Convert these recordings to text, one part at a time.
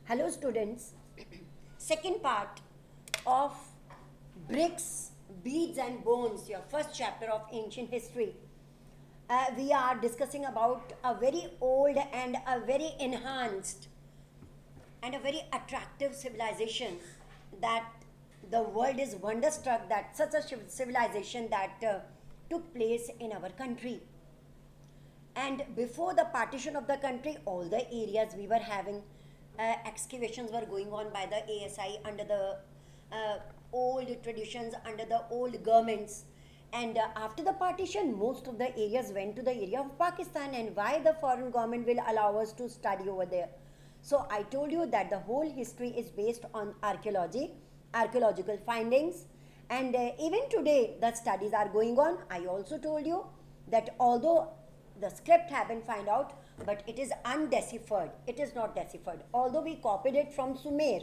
Hello students, second part of Bricks, Beads and Bones, your first chapter of ancient history. We are discussing about a very old and a very enhanced and a very attractive civilization that the world is wonderstruck that such a civilization that took place in our country. And before the partition of the country, all the areas we were having excavations were going on by the ASI under the old traditions, under the old governments. And after the partition, most of the areas went to the area of Pakistan. And why the foreign government will allow us to study over there? So I told you that the whole history is based on archaeology, archaeological findings, and even today the studies are going on. I also told you that although the script have been found out, but it is undeciphered. It is not deciphered. Although we copied it from Sumer,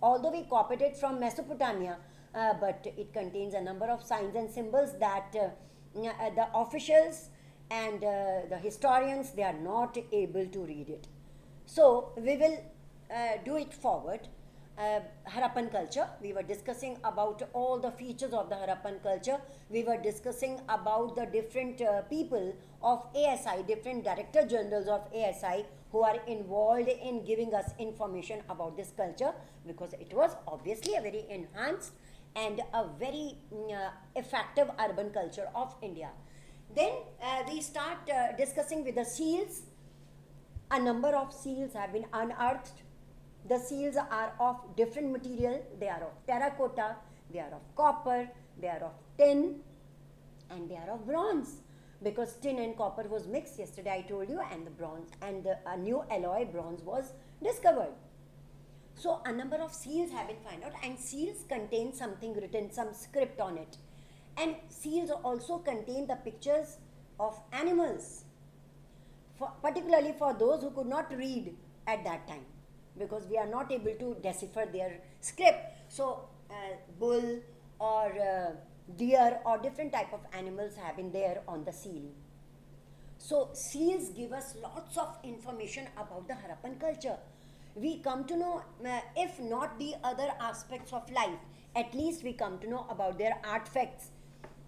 although we copied it from Mesopotamia, but it contains a number of signs and symbols that the officials and the historians, they are not able to read it. So we will do it forward. Harappan culture, we were discussing about all the features of the Harappan culture. We were discussing about the different people of ASI, different director generals of ASI who are involved in giving us information about this culture, because it was obviously a very enhanced and a very effective urban culture of India. Then we start discussing with the seals. A number of seals have been unearthed. The seals are of different material. They are of terracotta, they are of copper, they are of tin, and they are of bronze. Because tin and copper was mixed yesterday, I told you, and the bronze and a new alloy bronze was discovered. So a number of seals have been found out, and seals contain something written, some script on it. And seals also contain the pictures of animals, particularly for those who could not read at that time, because we are not able to decipher their script. So bull or deer or different type of animals have been there on the seal. So seals give us lots of information about the Harappan culture. We come to know, if not the other aspects of life, at least we come to know about their artifacts.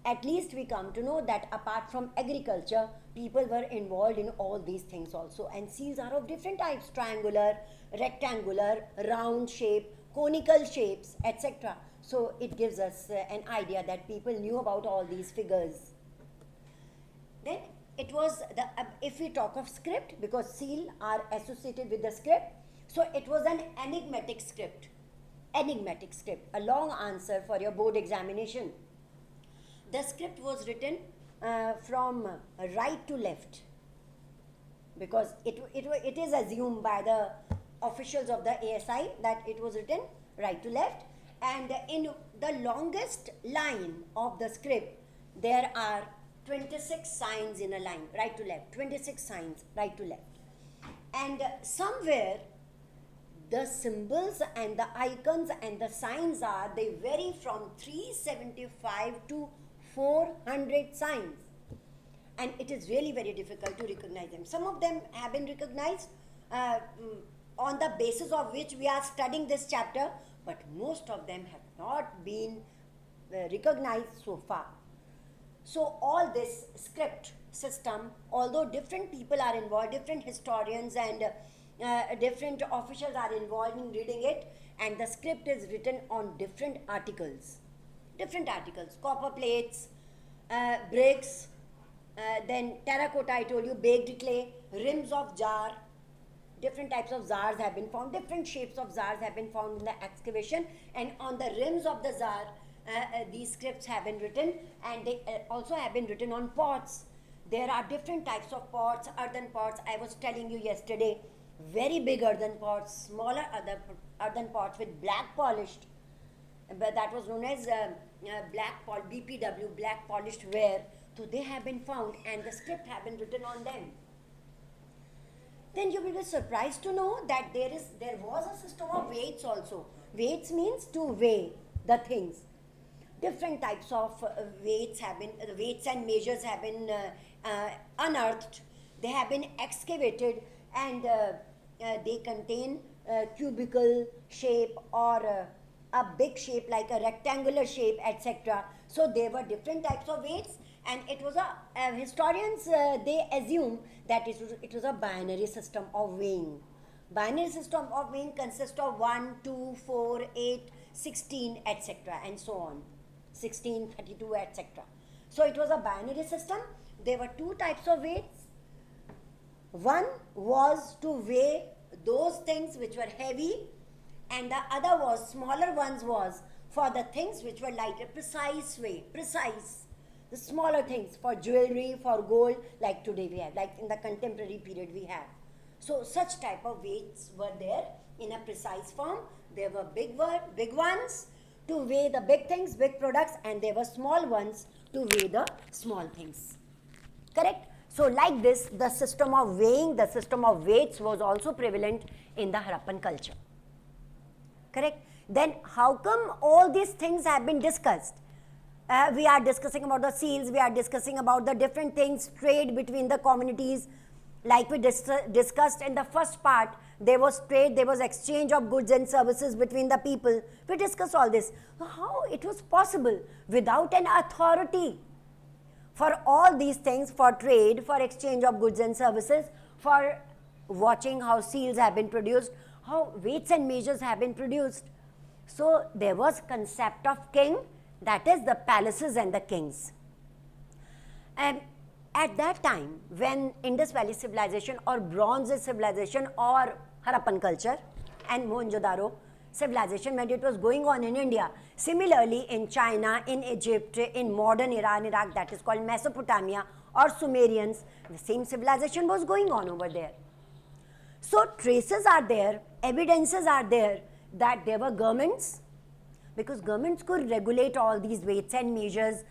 At least we come to know that apart from agriculture, people were involved in all these things also. And seals are of different types: triangular, rectangular, round shape, conical shapes, etc. So it gives us an idea that people knew about all these figures. Then it was the, if we talk of script, because seal are associated with the script, so it was an enigmatic script. Enigmatic script, a long answer for your board examination. The script was written from right to left, because it is assumed by the officials of the ASI that it was written right to left. And in the longest line of the script, there are 26 signs in a line, right to left, 26 signs, right to left. And somewhere the symbols and the icons and the signs are, they vary from 375 to 400 signs, and it is really very difficult to recognize them. Some of them have been recognized on the basis of which we are studying this chapter, but most of them have not been recognized so far. So all this script system, although different people are involved, different historians and different officials are involved in reading it, and the script is written on different articles, copper plates, bricks, then terracotta, I told you, baked clay, rims of jar. Different types of jars have been found, different shapes of jars have been found in the excavation, and on the rims of the jar these scripts have been written, and they also have been written on pots. There are different types of pots: earthen pots, I was telling you yesterday, very big earthen pots, smaller earthen pots with black polished, but that was known as BPW, black polished ware. So they have been found, and the script have been written on them. Then you will be surprised to know that there was a system of weights also. Weights means to weigh the things. Different types of weights have been, weights and measures have been unearthed. They have been excavated, and they contain cubical shape or a big shape like a rectangular shape, etc. So there were different types of weights, and it was historians they assume that it was a binary system of weighing. Binary system of weighing consists of 1, 2, 4, 8, 16, etc. and so on. 16, 32, etc. So it was a binary system. There were two types of weights. One was to weigh those things which were heavy, and the other was, smaller ones was for the things which were lighter, precise weight, precise. The smaller things for jewelry, for gold, like today we have, like in the contemporary period we have. So such type of weights were there in a precise form. There were big ones to weigh the big things, big products, and there were small ones to weigh the small things. Correct? So like this, the system of weighing, the system of weights was also prevalent in the Harappan culture. Correct? Then how come all these things have been discussed? We are discussing about the seals, we are discussing about the different things, trade between the communities. Like we discussed in the first part, there was trade, there was exchange of goods and services between the people. We discussed all this. How it was possible without an authority for all these things, for trade, for exchange of goods and services, for watching how seals have been produced, how weights and measures have been produced. So there was concept of king, that is the palaces and the kings. And at that time, when Indus Valley civilization or Bronze Age civilization or Harappan culture and Mohenjo-daro civilization, when it was going on in India, similarly in China, in Egypt, in modern Iran, Iraq, that is called Mesopotamia, or Sumerians, the same civilization was going on over there. So traces are there, evidences are there that there were governments, because governments could regulate all these weights and measures,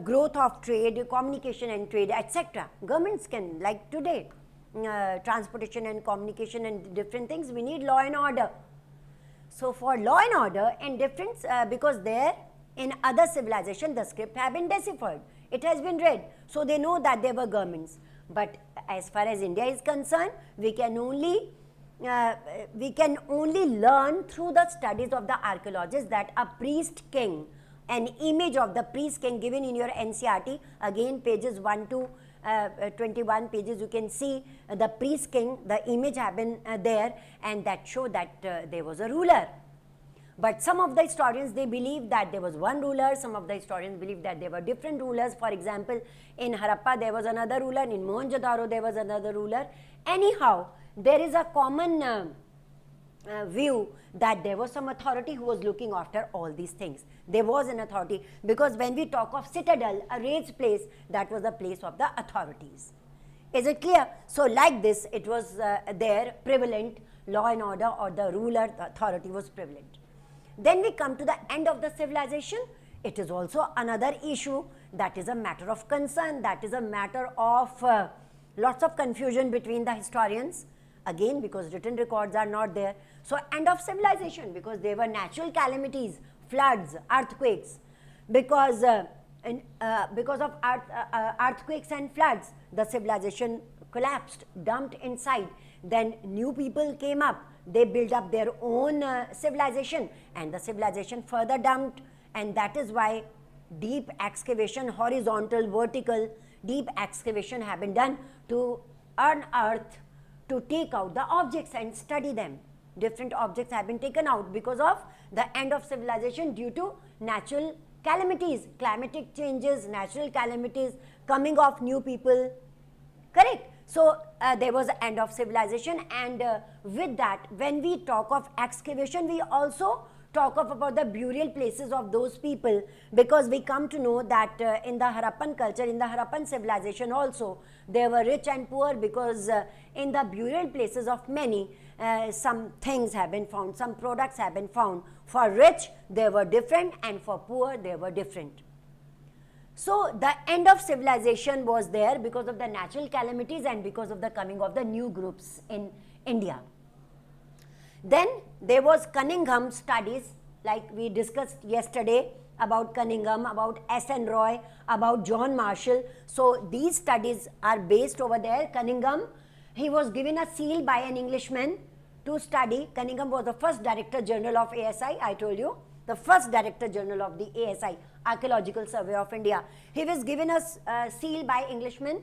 growth of trade, communication and trade, etc. Governments can, like today, transportation and communication and different things, we need law and order. So for law and order and difference, because there in other civilization the script have been deciphered, it has been read, so they know that there were governments. But as far as India is concerned, we can only learn through the studies of the archaeologists that a priest king, an image of the priest king given in your NCERT, again pages 1 to 21 pages, you can see the priest king, the image have been there, and that show that there was a ruler. But some of the historians, they believe that there was one ruler, some of the historians believe that there were different rulers. For example, in Harappa there was another ruler, in Mohenjo-daro there was another ruler. Anyhow, there is a common view that there was some authority who was looking after all these things. There was an authority, because when we talk of citadel, a raised place, that was the place of the authorities. Is it clear? So like this, it was there, prevalent, law and order, or the ruler, the authority was prevalent. Then we come to the end of the civilization. It is also another issue that is a matter of concern, that is a matter of lots of confusion between the historians. Again, because written records are not there. So end of civilization, because there were natural calamities, floods, earthquakes. Because of earthquakes and floods, the civilization collapsed, dumped inside. Then new people came up, they built up their own civilization, and the civilization further dumped, and that is why deep excavation, horizontal, vertical, deep excavation have been done to unearth, to take out the objects and study them. Different objects have been taken out because of the end of civilization due to natural calamities, climatic changes, natural calamities, coming of new people. Correct? So there was the end of civilization, and with that, when we talk of excavation, we also talk of about the burial places of those people, because we come to know that in the Harappan culture, in the Harappan civilization also, there were rich and poor, because in the burial places of many, some things have been found, some products have been found. For rich, they were different, and for poor, they were different. So the end of civilization was there because of the natural calamities and because of the coming of the new groups in India. Then there was Cunningham Studies, like we discussed yesterday about Cunningham, about S.N. Roy, about John Marshall. So these studies are based over there. Cunningham, he was given a seal by an Englishman to study. Cunningham was the first Director General of ASI, I told you, the first Director General of the ASI, Archaeological Survey of India. He was given a seal by Englishmen,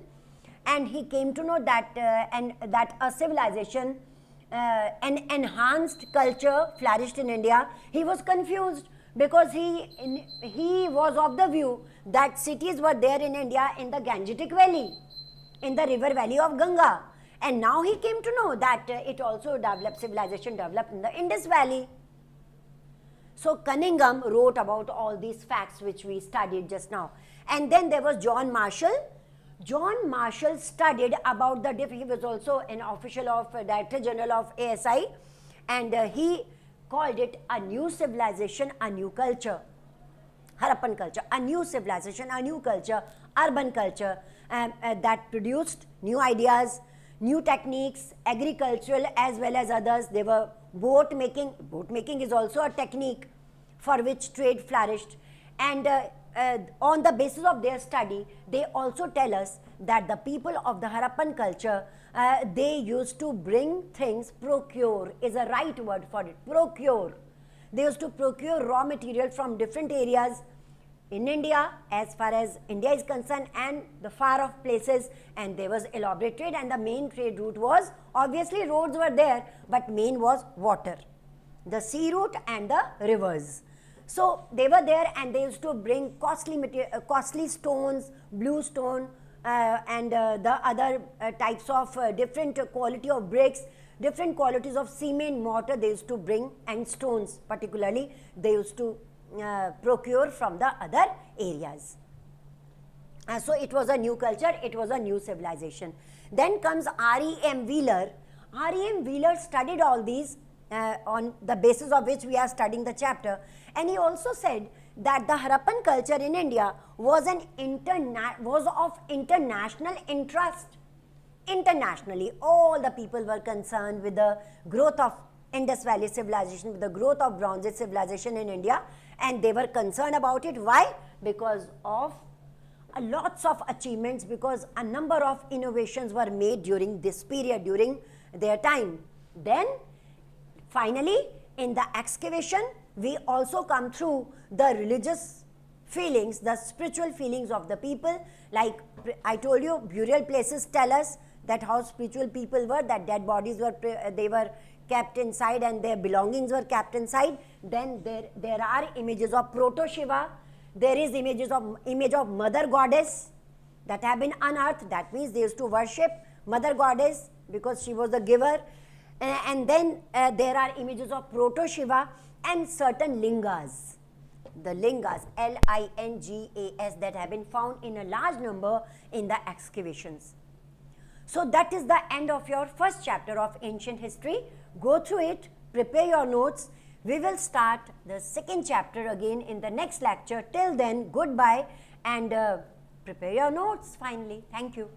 and he came to know that that a civilization, an enhanced culture flourished in India. He was confused because he was of the view that cities were there in India in the Gangetic Valley, in the river valley of Ganga. And now he came to know that it also developed, civilization developed in the Indus Valley. So Cunningham wrote about all these facts which we studied just now. And then there was John Marshall. John Marshall studied about the he was also an official of Director General of ASI, and he called it a new civilization, a new culture. Harappan culture, a new civilization, a new culture, urban culture that produced new ideas, new techniques, agricultural as well as others. They were boat making. Boat making is also a technique for which trade flourished. And on the basis of their study, they also tell us that the people of the Harappan culture, they used to bring things, procure is a right word for it, procure. They used to procure raw material from different areas in India, as far as India is concerned, and the far off places, and there was elaborate trade, and the main trade route was, obviously roads were there, but main was water, the sea route and the rivers. So they were there, and they used to bring costly material, costly stones, blue stone, and the other types of different quality of bricks, different qualities of cement, mortar they used to bring, and stones particularly they used to procure from the other areas. So it was a new culture, it was a new civilization. Then comes R.E.M. Wheeler. R.E.M. Wheeler studied all these on the basis of which we are studying the chapter, and he also said that the Harappan culture in India was of international interest. Internationally, all the people were concerned with the growth of Indus Valley civilization, with the growth of Bronze Age civilization in India, and they were concerned about it. Why? Because of lots of achievements, because a number of innovations were made during this period, during their time. Then finally, in the excavation, we also come through the religious feelings, the spiritual feelings of the people. Like I told you, burial places tell us that how spiritual people were, that dead bodies were, they were kept inside and their belongings were kept inside. Then there are images of Proto-Shiva. There is image of Mother Goddess that have been unearthed. That means they used to worship Mother Goddess because she was the giver. And then there are images of Proto-Shiva and certain lingas. The lingas, L-I-N-G-A-S, that have been found in a large number in the excavations. So that is the end of your first chapter of ancient history. Go through it, prepare your notes. We will start the second chapter again in the next lecture. Till then, goodbye, and prepare your notes finally. Thank you.